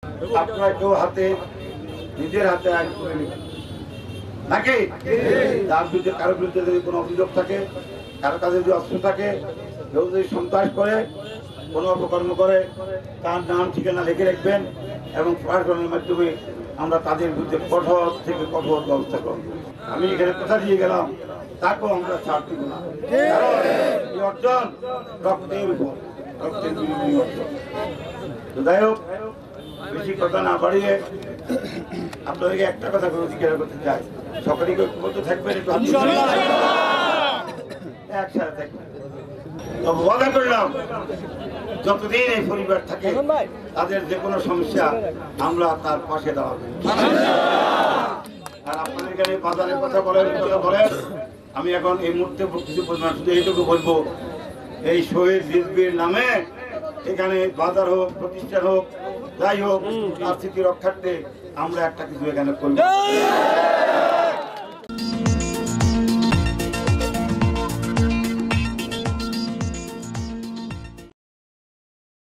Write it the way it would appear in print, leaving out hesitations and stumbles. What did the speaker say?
আপনারা কেউ হাতে নিজের হাতে আইন করে নেবেন নাকি? তার বিরুদ্ধে কারো বিরুদ্ধে যদি কোনো অভিযোগ থাকে, কারো কাছে যদি অস্ত্র থাকে, কেউ যদি সন্ত্রাস করে, কোনো অপকর্ম করে, তার নাম ঠিকানা লিখে রাখবেন এবং প্রশাসনের মাধ্যমে আমরা তাদের বিরুদ্ধে কঠোর থেকে কঠোর ব্যবস্থা করব। আমি এখানে কথা দিয়ে গেলাম, তাকেও আমরা ছাড় দিব না, কারণ এই অর্জন রক্তের উপর, রক্তের বিনিময়ে অর্জন। তো যাই হোক, বেশি কথা না বাড়িয়ে আপনাদেরকে একটা কথা করে জিজ্ঞাসা করতে চাই, সকলেই ঐক্যবদ্ধ থাকবেন, একটু একসাথে থাকবেন। তো ওয়াদা করলাম যতদিন এই পরিবার থাকে তাদের যে কোনো সমস্যা আমরা তার পাশে দাঁড়াবো। আর আপনাদের এখানে বাজারের কথা বলেন, আমি এখন এই মুহূর্তে কিছু পরিমাণ শুধু এইটুকু বলবো, এই শহীদ রিজভির নামে এখানে বাজার হোক, প্রতিষ্ঠান হোক, যাই হোক, তার স্মৃতি রক্ষার্থে আমরা একটা কিছু এখানে করবো।